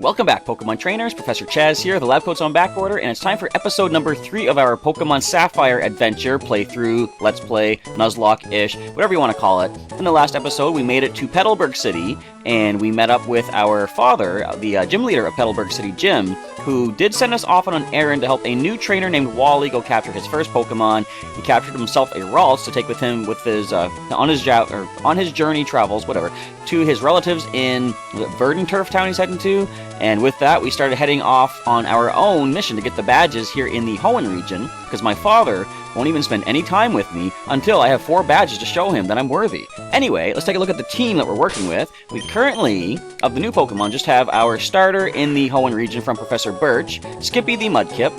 Welcome back, Pokemon Trainers. Professor Chaz here. The lab coat's on back order, and it's time for episode number 3 of our Pokemon Sapphire adventure, playthrough, let's play, Nuzlocke-ish, whatever you want to call it. In the last episode, we made it to Petalburg City, and we met up with our father, the gym leader of Petalburg City Gym, who did send us off on an errand to help a new trainer named Wally go capture his first Pokemon. He captured himself a Ralts to take with him with his on his journey travels, whatever, to his relatives in Verdanturf Town he's heading to. And with that, we started heading off on our own mission to get the badges here in the Hoenn region, because my father won't even spend any time with me until I have 4 badges to show him that I'm worthy. Anyway, let's take a look at the team that we're working with. We currently, of the new Pokemon, just have our starter in the Hoenn region from Professor Birch, Skippy the Mudkip.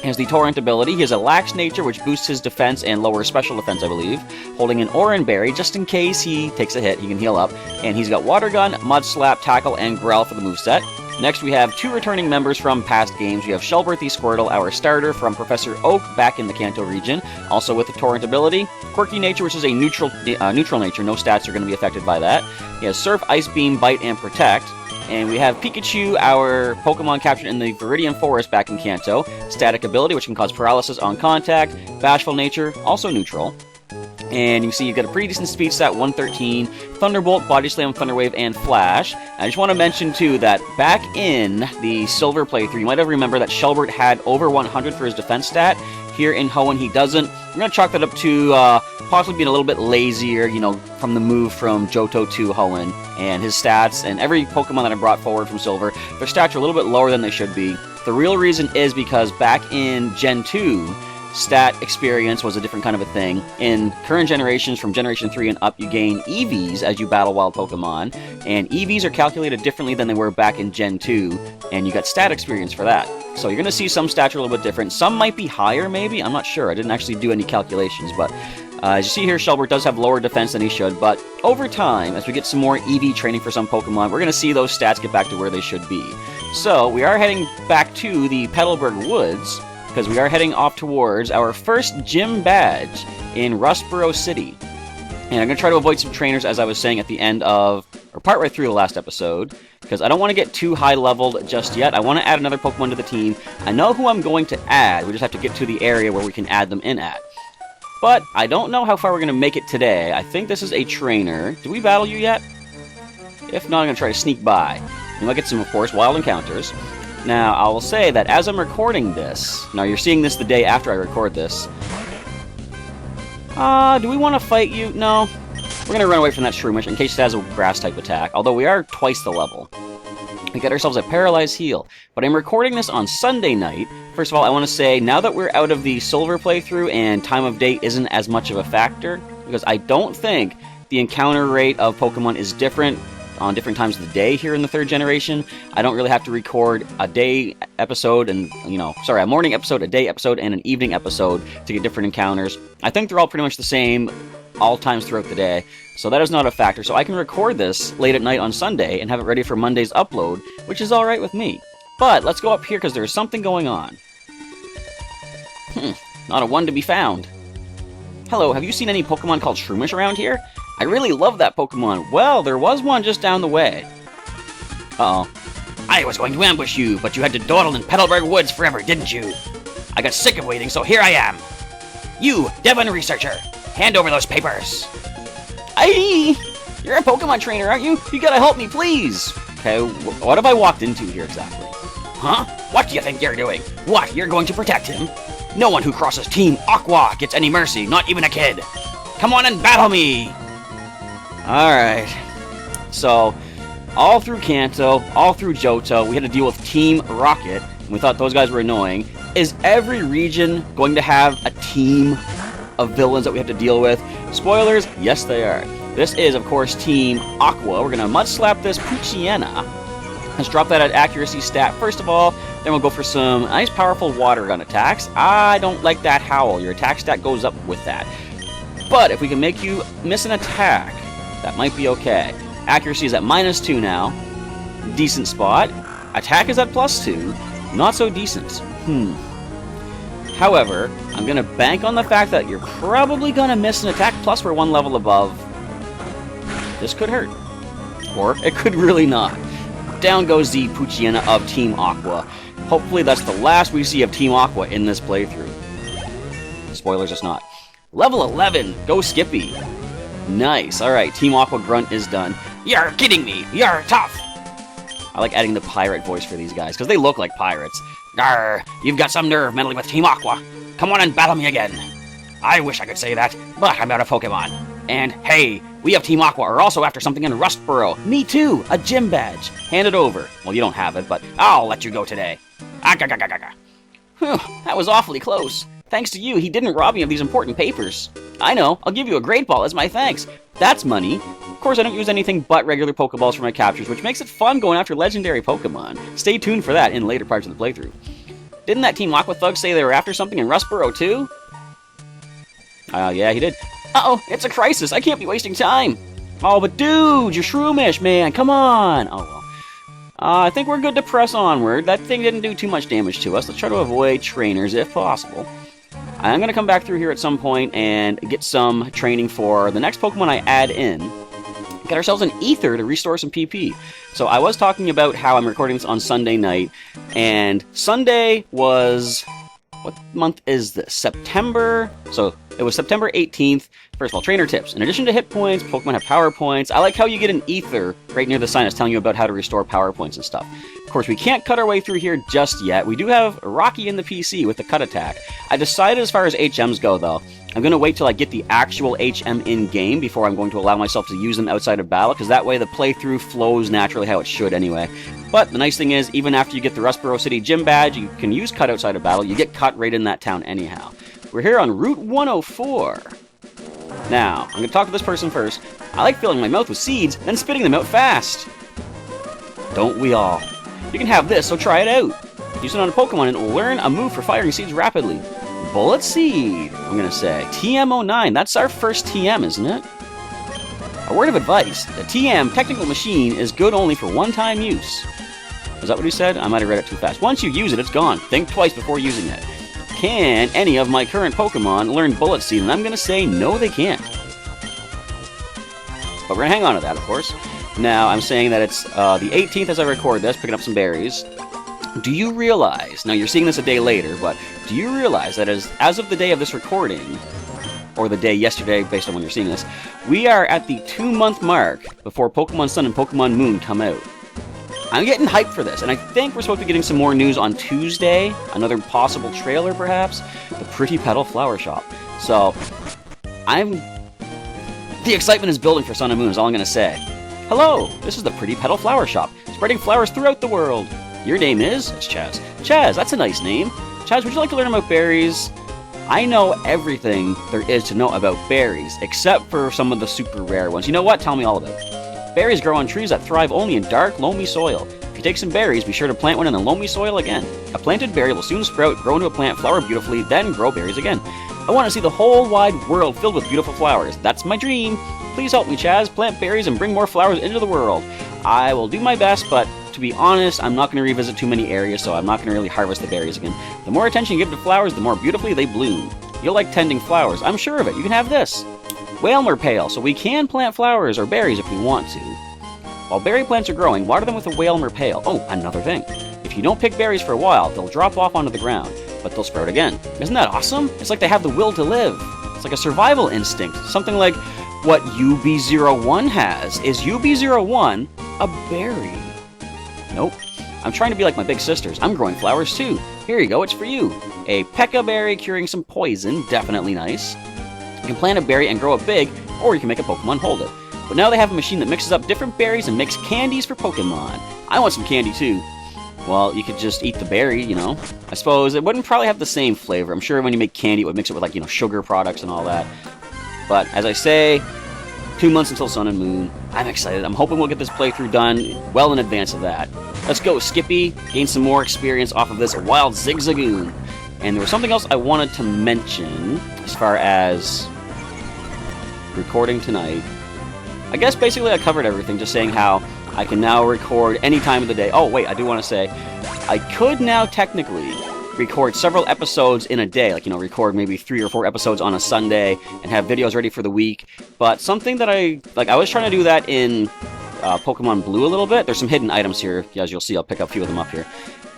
He has the Torrent ability. He has a Lax nature, which boosts his defense and lowers special defense, I believe. Holding an Oran Berry, just in case he takes a hit, he can heal up. And he's got Water Gun, Mud Slap, Tackle, and Growl for the moveset. Next, we have 2 returning members from past games. We have Shelbert the Squirtle, our starter from Professor Oak, back in the Kanto region, also with the Torrent ability. Quirky Nature, which is a neutral nature. No stats are going to be affected by that. He has Surf, Ice Beam, Bite, and Protect. And we have Pikachu, our Pokemon captured in the Viridian Forest back in Kanto. Static ability, which can cause paralysis on contact. Bashful Nature, also neutral. And you see you've got a pretty decent speed stat, 113, Thunderbolt, Body Slam, Thunder Wave, and Flash. I just want to mention, too, that back in the Silver playthrough, you might have remembered that Shelbert had over 100 for his defense stat. Here in Hoenn, he doesn't. I'm going to chalk that up to possibly being a little bit lazier, you know, from the move from Johto to Hoenn. And his stats, and every Pokemon that I brought forward from Silver, their stats are a little bit lower than they should be. The real reason is because back in Gen 2, stat experience was a different kind of a thing. In current generations, from Generation 3 and up, you gain EVs as you battle wild Pokemon, and EVs are calculated differently than they were back in Gen 2, and you got stat experience for that. So you're going to see some stats are a little bit different. Some might be higher, maybe. I'm not sure. I didn't actually do any calculations, but as you see here, Shelbert does have lower defense than he should, but over time, as we get some more EV training for some Pokemon, we're going to see those stats get back to where they should be. So we are heading back to the Petalburg Woods, because we are heading off towards our first gym badge in Rustboro City. And I'm going to try to avoid some trainers, as I was saying at the end of, or partway through the last episode, because I don't want to get too high-leveled just yet. I want to add another Pokemon to the team. I know who I'm going to add, we just have to get to the area where we can add them in at. But I don't know how far we're going to make it today. I think this is a trainer. Do we battle you yet? If not, I'm going to try to sneak by. We might get some, of course, wild encounters. Now, I will say that as I'm recording this, now you're seeing this the day after I record this. Do we want to fight you? No. We're going to run away from that Shroomish in case it has a grass-type attack, although we are twice the level. We get ourselves a Paralyzed Heal. But I'm recording this on Sunday night. First of all, I want to say, now that we're out of the Silver playthrough and time of day isn't as much of a factor, because I don't think the encounter rate of Pokemon is different on different times of the day here in the 3rd generation. I don't really have to record a day episode and, a morning episode, a day episode, and an evening episode to get different encounters. I think they're all pretty much the same all times throughout the day, so that is not a factor. So I can record this late at night on Sunday and have it ready for Monday's upload, which is alright with me. But let's go up here because there's something going on. Not a one to be found. Hello, have you seen any Pokemon called Shroomish around here? I really love that Pokemon. Well, there was one just down the way. Uh-oh. I was going to ambush you, but you had to dawdle in Petalburg Woods forever, didn't you? I got sick of waiting, so here I am. You, Devon Researcher, hand over those papers. Aye! You're a Pokemon trainer, aren't you? You gotta help me, please. Okay, what have I walked into here exactly? Huh? What do you think you're doing? What, you're going to protect him? No one who crosses Team Aqua gets any mercy, not even a kid. Come on and battle me! Alright, so all through Kanto, all through Johto, we had to deal with Team Rocket, and we thought those guys were annoying. Is every region going to have a team of villains that we have to deal with? Spoilers, yes they are. This is, of course, Team Aqua. We're going to Mud Slap this Poochyena. Let's drop that at accuracy stat first of all, then we'll go for some nice powerful water gun attacks. I don't like that Howl, your attack stat goes up with that. But if we can make you miss an attack, that might be okay. Accuracy is at -2 now. Decent spot. Attack is at +2. Not so decent. However, I'm going to bank on the fact that you're probably going to miss an attack, plus we're 1 level above. This could hurt. Or it could really not. down goes the Poochyena of Team Aqua. Hopefully that's the last we see of Team Aqua in this playthrough. Spoilers, it's not. Level 11, go Skippy. Nice, alright, Team Aqua Grunt is done. You're kidding me, you're tough! I like adding the pirate voice for these guys, because they look like pirates. Grr, you've got some nerve meddling with Team Aqua. Come on and battle me again. I wish I could say that, but I'm out of Pokemon. And hey, we of Team Aqua are also after something in Rustboro. Me too, a gym badge. Hand it over. Well, you don't have it, but I'll let you go today. Whew, that was awfully close. Thanks to you, he didn't rob me of these important papers. I know, I'll give you a Great Ball as my thanks. That's money. Of course, I don't use anything but regular Pokeballs for my captures, which makes it fun going after legendary Pokemon. Stay tuned for that in later parts of the playthrough. Didn't that Team Aqua thug say they were after something in Rustboro too? Yeah, he did. Uh-oh, it's a crisis. I can't be wasting time. Oh, but dude, you're Shroomish, man. Come on. Oh, well. I think we're good to press onward. That thing didn't do too much damage to us. Let's try to avoid trainers if possible. I'm going to come back through here at some point and get some training for the next Pokemon I add in. Get ourselves an Ether to restore some PP. So I was talking about how I'm recording this on Sunday night, and Sunday was... What month is this? September? So it was September 18th. First of all, trainer tips. In addition to hit points, Pokemon have power points. I like how you get an Ether right near the sign that's telling you about how to restore power points and stuff. Of course, we can't cut our way through here just yet. We do have Rocky in the PC with the cut attack. I decided as far as HMs go, though, I'm going to wait till I get the actual HM in-game before I'm going to allow myself to use them outside of battle, because that way the playthrough flows naturally how it should anyway. But the nice thing is, even after you get the Rustboro City Gym Badge, you can use cut outside of battle. You get cut right in that town anyhow. We're here on Route 104. Now, I'm going to talk to this person first. I like filling my mouth with seeds, then spitting them out fast. Don't we all? You can have this, so try it out. Use it on a Pokemon and it will learn a move for firing seeds rapidly. Bullet Seed, I'm going to say. TM09, that's our first TM, isn't it? A word of advice, the TM technical machine is good only for one-time use. Is that what he said? I might have read it too fast. Once you use it, it's gone. Think twice before using it. Can any of my current Pokemon learn Bullet Seed? And I'm going to say no, they can't. But we're going to hang on to that, of course. Now, I'm saying that it's the 18th as I record this, picking up some berries. Do you realize, now you're seeing this a day later, but do you realize that as of the day of this recording, or the day yesterday based on when you're seeing this, we are at the 2-month mark before Pokemon Sun and Pokemon Moon come out. I'm getting hyped for this, and I think we're supposed to be getting some more news on Tuesday, another possible trailer perhaps, the Pretty Petal Flower Shop. So, the excitement is building for Sun and Moon is all I'm going to say. Hello, this is the Pretty Petal Flower Shop, spreading flowers throughout the world. Your name is? It's Chaz. Chaz, that's a nice name. Chaz, would you like to learn about berries? I know everything there is to know about berries, except for some of the super rare ones. You know what? Tell me all about it. Berries grow on trees that thrive only in dark, loamy soil. If you take some berries, be sure to plant one in the loamy soil again. A planted berry will soon sprout, grow into a plant, flower beautifully, then grow berries again. I want to see the whole wide world filled with beautiful flowers. That's my dream. Please help me, Chaz. Plant berries and bring more flowers into the world. I will do my best, but to be honest, I'm not going to revisit too many areas, so I'm not going to really harvest the berries again. The more attention you give to flowers, the more beautifully they bloom. You'll like tending flowers, I'm sure of it. You can have this. Whalmer Pail, so we can plant flowers or berries if we want to. While berry plants are growing, water them with a Whalmer Pail. Oh, another thing. If you don't pick berries for a while, they'll drop off onto the ground, but they'll sprout again. Isn't that awesome? It's like they have the will to live. It's like a survival instinct. Something like what UB01 has. Is UB01 a berry? Nope. I'm trying to be like my big sisters. I'm growing flowers too. Here you go, it's for you. A Pekka berry curing some poison, definitely nice. You can plant a berry and grow it big, or you can make a Pokemon hold it. But now they have a machine that mixes up different berries and makes candies for Pokemon. I want some candy too. Well, you could just eat the berry, you know. I suppose it wouldn't probably have the same flavor. I'm sure when you make candy, it would mix it with, like, you know, sugar products and all that. But, as I say, 2 months until Sun and Moon. I'm excited. I'm hoping we'll get this playthrough done well in advance of that. Let's go, Skippy. Gain some more experience off of this wild Zigzagoon. And there was something else I wanted to mention as far as recording tonight. I guess basically I covered everything, just saying how I can now record any time of the day. Oh, wait, I do want to say, I could now technically record several episodes in a day, like, you know, record maybe 3 or 4 episodes on a Sunday and have videos ready for the week. But something that I was trying to do that in Pokemon Blue a little bit. There's some hidden items here, as you'll see. I'll pick up a few of them up here.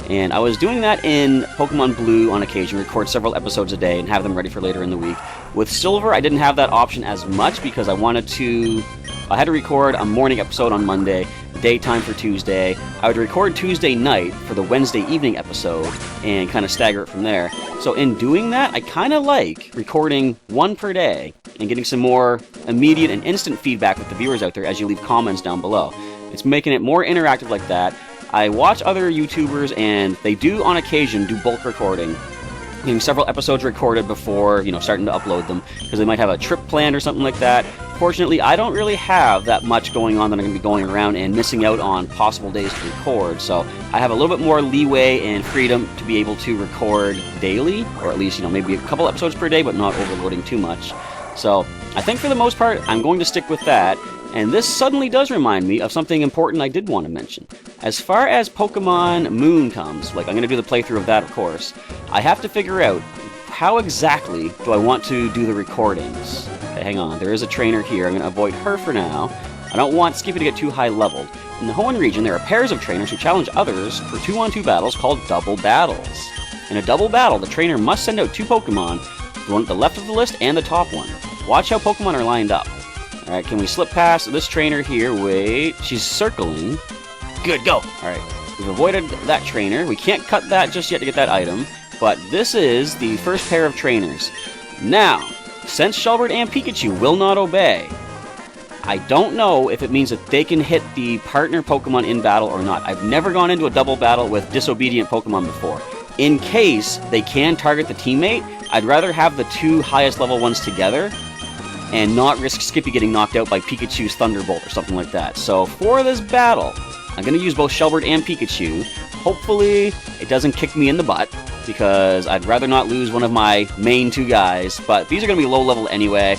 And I was doing that in Pokemon Blue on occasion, record several episodes a day and have them ready for later in the week. With Silver, I didn't have that option as much because I had to record a morning episode on Monday, daytime for Tuesday. I would record Tuesday night for the Wednesday evening episode and kind of stagger it from there. So in doing that, I kind of like recording one per day and getting some more immediate and instant feedback with the viewers out there as you leave comments down below. It's making it more interactive like that. I watch other YouTubers and they do on occasion do bulk recording, getting several episodes recorded before, starting to upload them, because they might have a trip planned or something like that. Fortunately, I don't really have that much going on that I'm going to be going around and missing out on possible days to record, so I have a little bit more leeway and freedom to be able to record daily, or at least, maybe a couple episodes per day, but not overloading too much. So I think for the most part, I'm going to stick with that. And this suddenly does remind me of something important I did want to mention. As far as Pokemon Moon comes, I'm going to do the playthrough of that, of course, I have to figure out how exactly do I want to do the recordings. Okay, hang on, there is a trainer here. I'm going to avoid her for now. I don't want Skippy to get too high leveled. In the Hoenn region, there are pairs of trainers who challenge others for 2-on-2 battles called double battles. In a double battle, the trainer must send out 2 Pokemon, the one at the left of the list and the top one. Watch how Pokemon are lined up. Alright, can we slip past this trainer here? Wait, she's circling. Good, go! Alright, we've avoided that trainer. We can't cut that just yet to get that item, but this is the first pair of trainers. Now, since Shelbert and Pikachu will not obey, I don't know if it means that they can hit the partner Pokemon in battle or not. I've never gone into a double battle with disobedient Pokemon before. In case they can target the teammate, I'd rather have the 2 highest level ones together and not risk Skippy getting knocked out by Pikachu's Thunderbolt or something like that. So for this battle, I'm going to use both Shelbert and Pikachu. Hopefully it doesn't kick me in the butt, because I'd rather not lose one of my main 2 guys, but these are going to be low level anyway.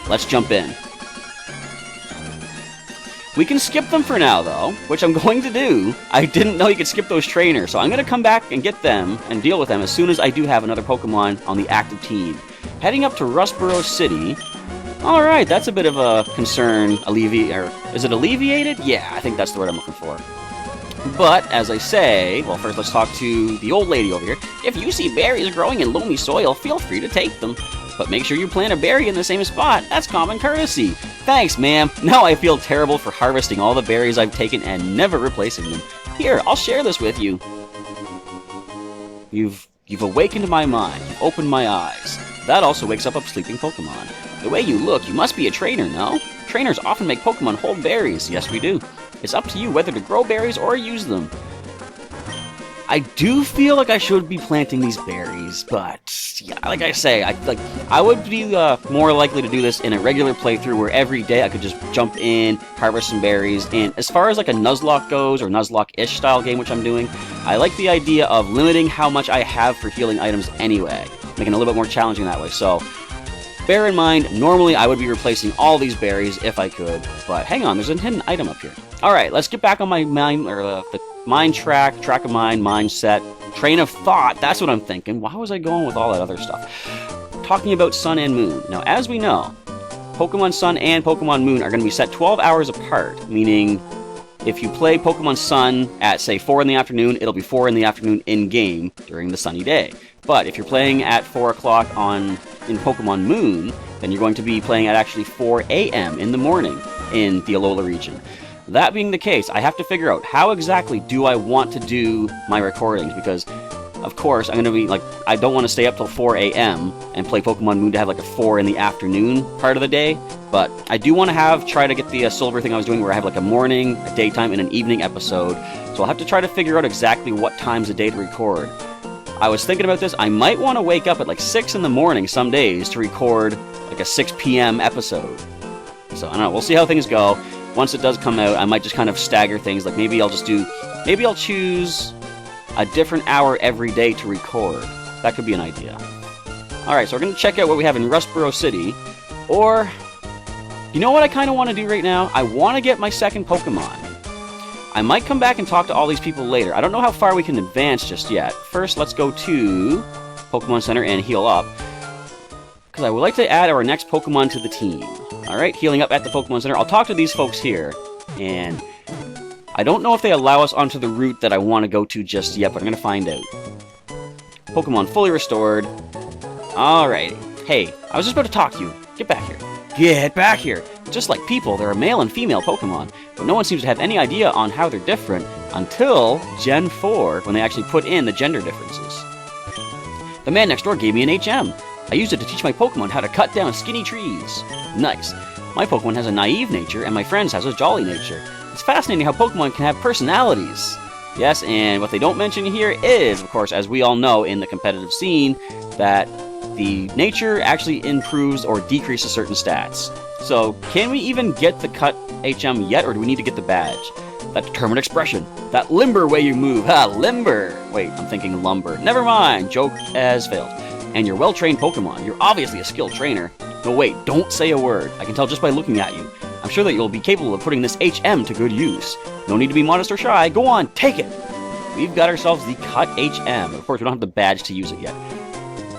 Let's jump in. We can skip them for now, though, which I'm going to do. I didn't know you could skip those trainers, so I'm going to come back and get them and deal with them as soon as I do have another Pokemon on the active team. Heading up to Rustboro City. Alright, that's a bit of a concern is it alleviated? Yeah, I think that's the word I'm looking for. But, as I say, well, first let's talk to the old lady over here. If you see berries growing in loamy soil, feel free to take them. But make sure you plant a berry in the same spot. That's common courtesy. Thanks, ma'am. Now I feel terrible for harvesting all the berries I've taken and never replacing them. Here, I'll share this with you. You've awakened my mind. You've opened my eyes. That also wakes up a sleeping Pokemon. The way you look, you must be a trainer, no? Trainers often make Pokemon hold berries. Yes, we do. It's up to you whether to grow berries or use them. I do feel like I should be planting these berries, but yeah, like I say, I would be more likely to do this in a regular playthrough where every day I could just jump in, harvest some berries. And as far as like a Nuzlocke goes, or Nuzlocke-ish style game, which I'm doing, I like the idea of limiting how much I have for healing items anyway, making it a little bit more challenging that way. So bear in mind, normally I would be replacing all these berries if I could, but hang on, there's a hidden item up here. Alright, let's get back on my mind, or the mind track of mind, mindset, train of thought. That's what I'm thinking. Why was I going with all that other stuff? Talking about Sun and Moon. Now, as we know, Pokemon Sun and Pokemon Moon are going to be set 12 hours apart, meaning if you play Pokemon Sun at, say, 4 in the afternoon, it'll be 4 in the afternoon in-game during the sunny day. But if you're playing at 4 o'clock in Pokemon Moon, then you're going to be playing at actually 4 a.m. in the morning in the Alola region. That being the case, I have to figure out how exactly do I want to do my recordings, because of course I'm going to be I don't want to stay up till 4 a.m. and play Pokemon Moon to have like a 4 in the afternoon part of the day, but I do want to try to get the Silver thing I was doing where I have like a morning, a daytime, and an evening episode, so I'll have to try to figure out exactly what times a day to record. I was thinking about this, I might want to wake up at like 6 in the morning some days to record like a 6 p.m. episode. So I don't know, we'll see how things go. Once it does come out, I might just kind of stagger things. Like maybe I'll choose a different hour every day to record. That could be an idea. Alright, so we're going to check out what we have in Rustboro City. Or, you know what I kind of want to do right now? I want to get my second Pokemon. I might come back and talk to all these people later. I don't know how far we can advance just yet. First, let's go to Pokemon Center and heal up, because I would like to add our next Pokemon to the team. Alright, healing up at the Pokemon Center. I'll talk to these folks here. And I don't know if they allow us onto the route that I want to go to just yet, but I'm going to find out. Pokemon fully restored. Alrighty. Hey, I was just about to talk to you. Get back here. Get back here! Just like people, there are male and female Pokemon, but no one seems to have any idea on how they're different until Gen 4, when they actually put in the gender differences. The man next door gave me an HM. I used it to teach my Pokemon how to cut down skinny trees. Nice. My Pokemon has a naive nature, and my friend's has a jolly nature. It's fascinating how Pokemon can have personalities. Yes, and what they don't mention here is, of course, as we all know in the competitive scene, that the nature actually improves or decreases certain stats. So, can we even get the cut HM yet, or do we need to get the badge? That determined expression. That limber way you move. Ha, limber! Wait, I'm thinking lumber. Never mind, joke has failed. And you're well-trained Pokemon. You're obviously a skilled trainer. No, wait, don't say a word. I can tell just by looking at you. I'm sure that you'll be capable of putting this HM to good use. No need to be modest or shy. Go on, take it! We've got ourselves the cut HM. Of course, we don't have the badge to use it yet.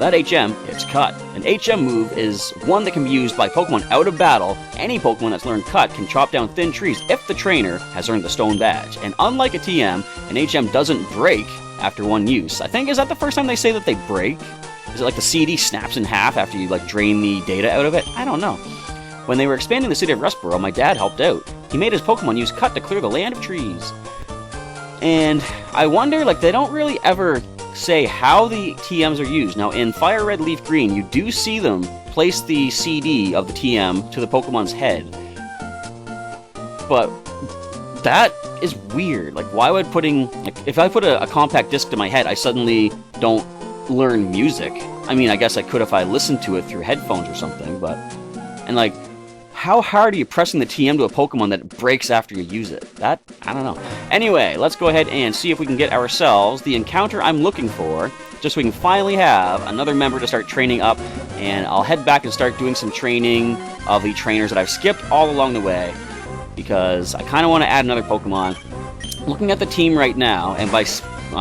That HM, it's cut. An HM move is one that can be used by Pokemon out of battle. Any Pokemon that's learned cut can chop down thin trees if the trainer has earned the stone badge. And unlike a TM, an HM doesn't break after one use. I think, is that the first time they say that they break? Is it like the CD snaps in half after you like drain the data out of it? I don't know. When they were expanding the city of Rustboro, my dad helped out. He made his Pokemon use cut to clear the land of trees. And I wonder, like, they don't really ever say how the TMs are used. Now, in Fire Red, Leaf Green, you do see them place the CD of the TM to the Pokemon's head. But that is weird. Like, why would putting... Like, if I put a compact disc to my head, I suddenly don't learn music. I mean, I guess I could if I listened to it through headphones or something, but... And, like, how hard are you pressing the TM to a Pokemon that breaks after you use it? That, I don't know. Anyway, let's go ahead and see if we can get ourselves the encounter I'm looking for, just so we can finally have another member to start training up, and I'll head back and start doing some training of the trainers that I've skipped all along the way, because I kind of want to add another Pokemon. Looking at the team right now, and by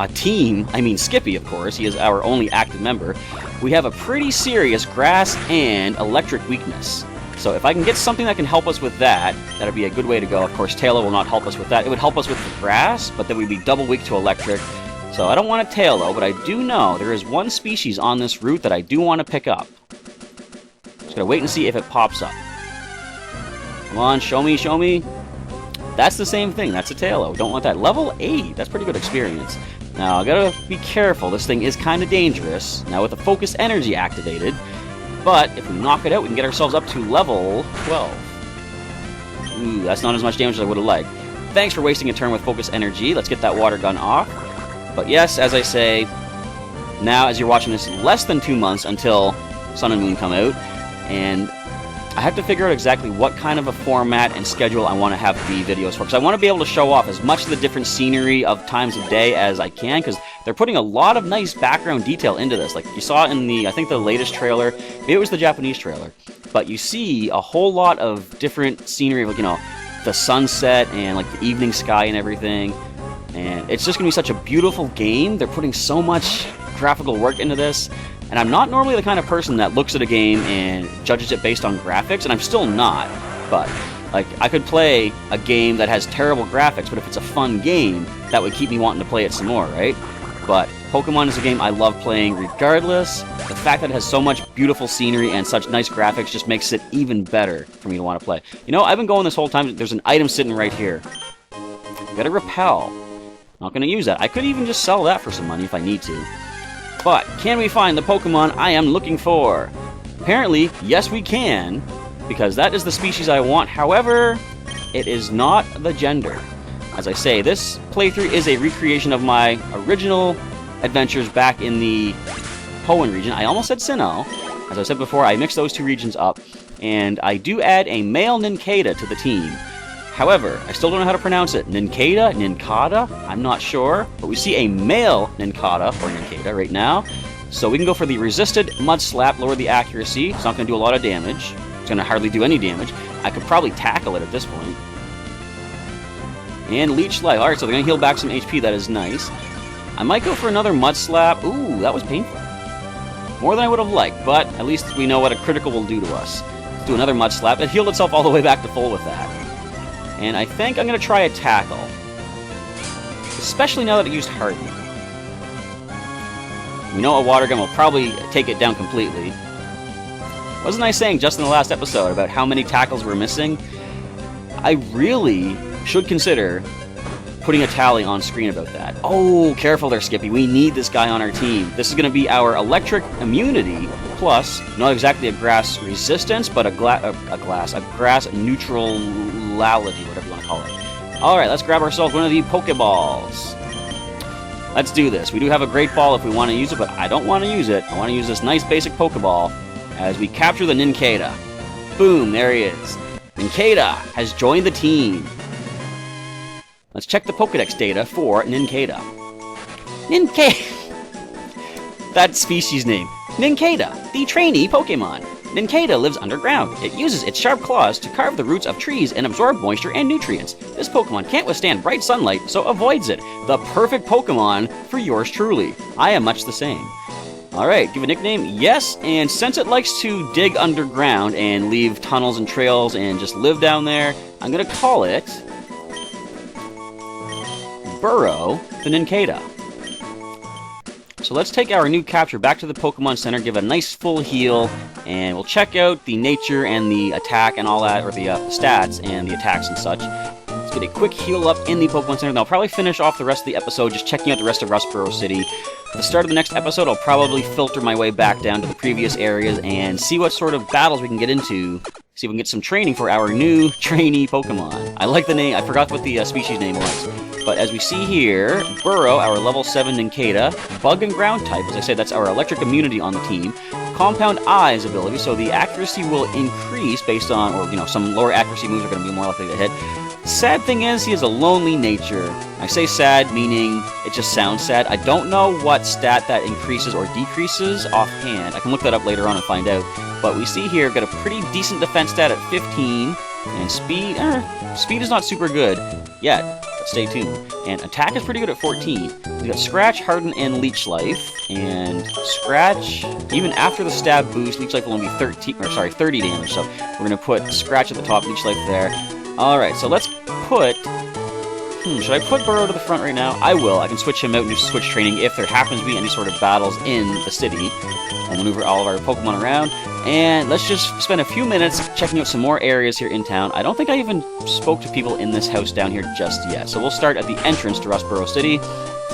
team, I mean Skippy, of course. He is our only active member. We have a pretty serious grass and electric weakness. So if I can get something that can help us with that, that'd be a good way to go. Of course, Taillow will not help us with that. It would help us with the grass, but then we'd be double weak to electric. So I don't want a Taillow, but I do know there is one species on this route that I do want to pick up. Just gotta wait and see if it pops up. Come on, show me, show me. That's the same thing. That's a Taillow. Don't want that. Level 8. That's pretty good experience. Now, I gotta be careful. This thing is kind of dangerous. Now, with the Focus Energy activated, but if we knock it out, we can get ourselves up to level 12. Ooh, that's not as much damage as I would have liked. Thanks for wasting a turn with Focus Energy. Let's get that water gun off. But yes, as I say, now as you're watching this, less than 2 months until Sun and Moon come out, and I have to figure out exactly what kind of a format and schedule I want to have the videos for, because I want to be able to show off as much of the different scenery of times of day as I can, because they're putting a lot of nice background detail into this. Like you saw in the, I think the latest trailer, maybe it was the Japanese trailer, but you see a whole lot of different scenery, like, you know, the sunset and like the evening sky and everything, and it's just going to be such a beautiful game. They're putting so much graphical work into this. And I'm not normally the kind of person that looks at a game and judges it based on graphics, and I'm still not. But, like, I could play a game that has terrible graphics, but if it's a fun game, that would keep me wanting to play it some more, right? But Pokemon is a game I love playing regardless. The fact that it has so much beautiful scenery and such nice graphics just makes it even better for me to want to play. You know, I've been going this whole time. There's an item sitting right here. Got a Repel. Not going to use that. I could even just sell that for some money if I need to. But, can we find the Pokemon I am looking for? Apparently, yes we can, because that is the species I want. However, it is not the gender. As I say, this playthrough is a recreation of my original adventures back in the Hoenn region. I almost said Sinnoh. As I said before, I mixed those two regions up, and I do add a male Nincada to the team. However, I still don't know how to pronounce it. Nincada? Nincada? I'm not sure. But we see a male Nincada, or Nincada, right now. So we can go for the resisted Mud Slap, lower the accuracy. It's not going to do a lot of damage. It's going to hardly do any damage. I could probably tackle it at this point. And Leech Life. Alright, so they're going to heal back some HP. That is nice. I might go for another Mud Slap. Ooh, that was painful. More than I would have liked, but at least we know what a critical will do to us. Let's do another Mud Slap. It healed itself all the way back to full with that. And I think I'm going to try a tackle. Especially now that it used Harden. We know a water gun will probably take it down completely. Wasn't I saying just in the last episode about how many tackles we're missing? I really should consider putting a tally on screen about that. Oh, careful there, Skippy. We need this guy on our team. This is going to be our electric immunity plus, not exactly a grass resistance, but a grass neutrality, whatever you want to call it. Alright, let's grab ourselves one of the Pokeballs. Let's do this. We do have a Great Ball if we want to use it, but I don't want to use it. I want to use this nice basic Pokeball as we capture the Nincada. Boom, there he is. Nincada has joined the team. Let's check the Pokedex data for Nincada. That species name. Nincada, the trainee Pokemon. Nincada lives underground. It uses its sharp claws to carve the roots of trees and absorb moisture and nutrients. This Pokemon can't withstand bright sunlight, so avoids it. The perfect Pokemon for yours truly. I am much the same. Alright, give a nickname? Yes, and since it likes to dig underground and leave tunnels and trails and just live down there, I'm gonna call it Burrow the Nincada. So let's take our new capture back to the Pokemon Center, give a nice full heal, and we'll check out the nature and the attack and all that, or the stats and the attacks and such. Let's get a quick heal up in the Pokemon Center, and I'll probably finish off the rest of the episode just checking out the rest of Rustboro City. At the start of the next episode, I'll probably filter my way back down to the previous areas and see what sort of battles we can get into. See if we can get some training for our new trainee Pokemon. I like the name. I forgot what the species name was. But as we see here, Burrow, our level 7 Nincada, Bug and Ground type, as I said, that's our electric immunity on the team. Compound Eyes ability, so the accuracy will increase based on, or, you know, some lower accuracy moves are going to be more likely to hit. Sad thing is, he has a lonely nature. I say sad, meaning it just sounds sad. I don't know what stat that increases or decreases offhand. I can look that up later on and find out. But we see here, got a pretty decent defense stat at 15, and speed, speed is not super good yet. Stay tuned. And attack is pretty good at 14. We got Scratch, Harden, and Leech Life. And Scratch, even after the stab boost, Leech Life will only be 30 damage. So we're gonna put Scratch at the top, Leech Life there. Alright, so let's put... should I put Burrow to the front right now? I will. I can switch him out and do switch training if there happens to be any sort of battles in the city. We'll maneuver all of our Pokemon around. And let's just spend a few minutes checking out some more areas here in town. I don't think I even spoke to people in this house down here just yet. So we'll start at the entrance to Rustboro City,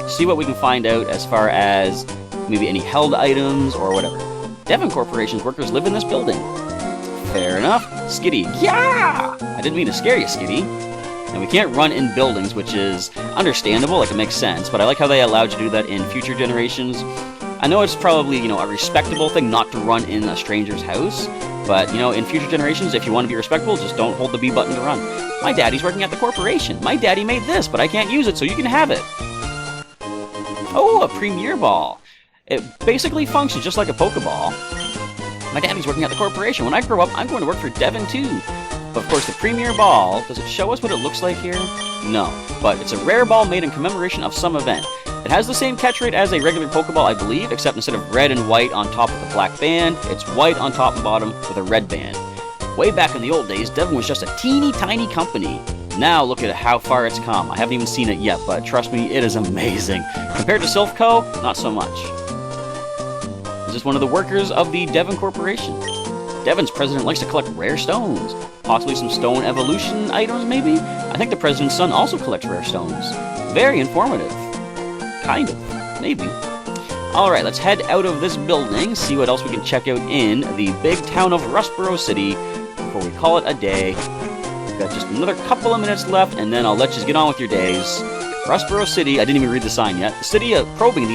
see what we can find out as far as maybe any held items or whatever. Devon Corporation's workers live in this building. Fair enough. Skitty. Yeah! I didn't mean to scare you, Skitty. And we can't run in buildings, which is understandable, like it makes sense, but I like how they allowed you to do that in future generations. I know it's probably, you know, a respectable thing not to run in a stranger's house, but, you know, in future generations, if you want to be respectable, just don't hold the B button to run. My daddy's working at the corporation. My daddy made this, but I can't use it, so you can have it. Oh, a Premier Ball. It basically functions just like a Pokeball. My daddy's working at the corporation. When I grow up, I'm going to work for Devon, too. But, of course, the Premier Ball, does it show us what it looks like here? No, but it's a rare ball made in commemoration of some event. It has the same catch rate as a regular Pokeball, I believe, except instead of red and white on top with a black band, it's white on top and bottom with a red band. Way back in the old days, Devon was just a teeny tiny company. Now look at how far it's come. I haven't even seen it yet, but trust me, it is amazing. Compared to Silphco, not so much. This is one of the workers of the Devon Corporation. Devon's president likes to collect rare stones. Possibly some stone evolution items, maybe? I think the president's son also collects rare stones. Very informative. Kind of. Maybe. Alright, let's head out of this building, see what else we can check out in the big town of Rustboro City before we call it a day. We've got just another couple of minutes left, and then I'll let you get on with your days. Rustboro City, I didn't even read the sign yet. The city probing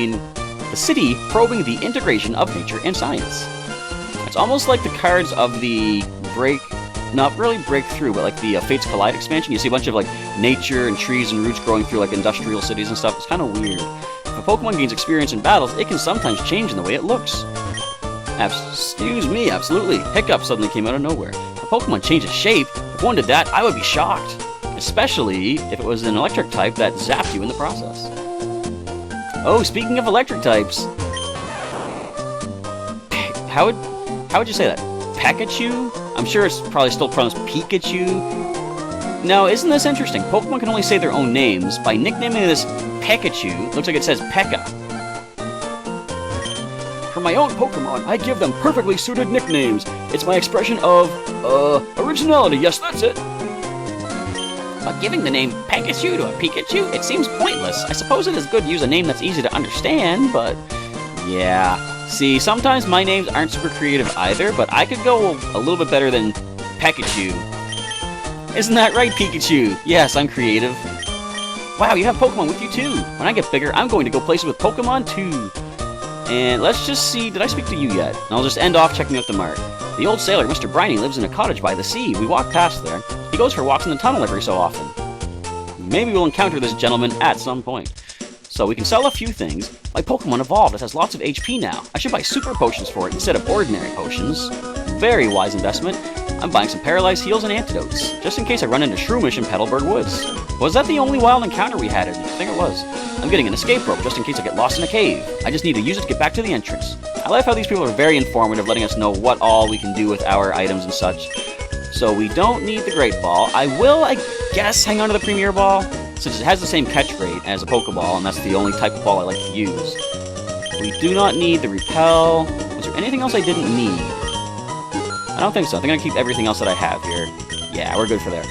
the integration of nature and science. It's almost like the cards of the not really breakthrough, but like the Fates Collide expansion. You see a bunch of like nature and trees and roots growing through like industrial cities and stuff. It's kind of weird. If a Pokemon gains experience in battles, it can sometimes change in the way it looks. Excuse me, absolutely. Hiccup suddenly came out of nowhere. If a Pokemon changes shape, if one did that, I would be shocked. Especially if it was an electric type that zapped you in the process. Oh, speaking of electric types, how would you say that? Pikachu? I'm sure it's probably still pronounced Pikachu. Now, isn't this interesting? Pokemon can only say their own names. By nicknaming this Pikachu, looks like it says Pekka. For my own Pokemon, I give them perfectly suited nicknames. It's my expression of, originality. Yes, that's it. But giving the name Pikachu to a Pikachu, it seems pointless. I suppose it is good to use a name that's easy to understand, but yeah. See, sometimes my names aren't super creative either, but I could go a little bit better than Pikachu. Isn't that right, Pikachu? Yes, I'm creative. Wow, you have Pokemon with you too. When I get bigger, I'm going to go places with Pokemon too. And let's just see, did I speak to you yet? And I'll just end off checking out the mart. The old sailor, Mr. Briny, lives in a cottage by the sea. We walk past there. He goes for walks in the tunnel every so often. Maybe we'll encounter this gentleman at some point. So we can sell a few things. My Pokemon evolved. It has lots of HP now. I should buy super potions for it instead of ordinary potions. Very wise investment. I'm buying some paralyzed heals and antidotes, just in case I run into Shroomish in Petalburg Woods. Was that the only wild encounter we had? I think it was. I'm getting an escape rope just in case I get lost in a cave. I just need to use it to get back to the entrance. I like how these people are very informative, letting us know what all we can do with our items and such. So we don't need the Great Ball. I will, I guess, hang on to the Premier Ball, since it has the same catch rate as a Pokeball, and that's the only type of ball I like to use. We do not need the Repel. Was there anything else I didn't need? I don't think so. I think I can keep everything else that I have here. Yeah, we're good for there.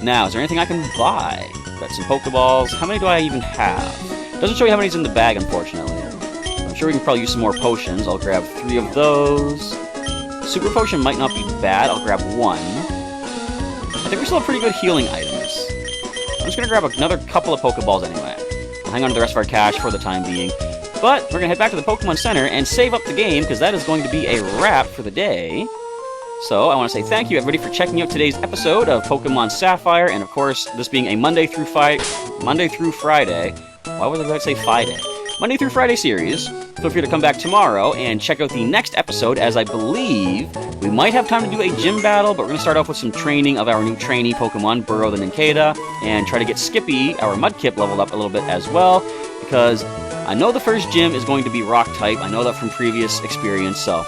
Now, is there anything I can buy? Got some Pokeballs. How many do I even have? Doesn't show you how many's in the bag, unfortunately. I'm sure we can probably use some more potions. I'll grab 3 of those. Super Potion might not be bad. I'll grab 1. I think we still have pretty good healing items. I'm just going to grab another couple of Pokeballs anyway. I'll hang on to the rest of our cash for the time being. But we're going to head back to the Pokemon Center and save up the game, because that is going to be a wrap for the day. So, I want to say thank you, everybody, for checking out today's episode of Pokémon Sapphire, and of course, this being a Monday through Friday... Why would I say Friday? Monday through Friday series. Feel free to come back tomorrow and check out the next episode, as I believe we might have time to do a gym battle, but we're going to start off with some training of our new trainee Pokemon, Burrow the Nincada, and try to get Skippy, our Mudkip, leveled up a little bit as well, because I know the first gym is going to be Rock-type. I know that from previous experience, so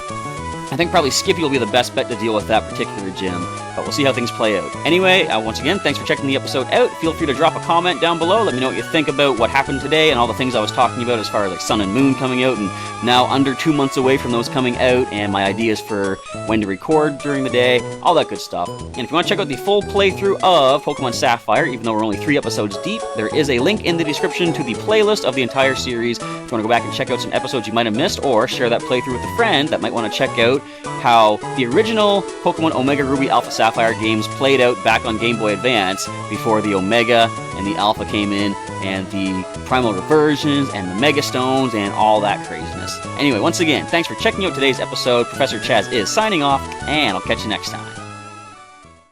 I think probably Skippy will be the best bet to deal with that particular gym, but we'll see how things play out. Anyway, once again, thanks for checking the episode out. Feel free to drop a comment down below. Let me know what you think about what happened today and all the things I was talking about as far as like Sun and Moon coming out, and now under 2 months away from those coming out, and my ideas for when to record during the day, all that good stuff. And if you want to check out the full playthrough of Pokemon Sapphire, even though we're only 3 episodes deep, there is a link in the description to the playlist of the entire series. If you want to go back and check out some episodes you might have missed, or share that playthrough with a friend that might want to check out how the original Pokemon Omega Ruby Alpha Sapphire games played out back on Game Boy Advance before the Omega and the Alpha came in, and the Primal Reversions and the Mega Stones and all that craziness. Anyway, once again, thanks for checking out today's episode. Professor Chaz is signing off, and I'll catch you next time.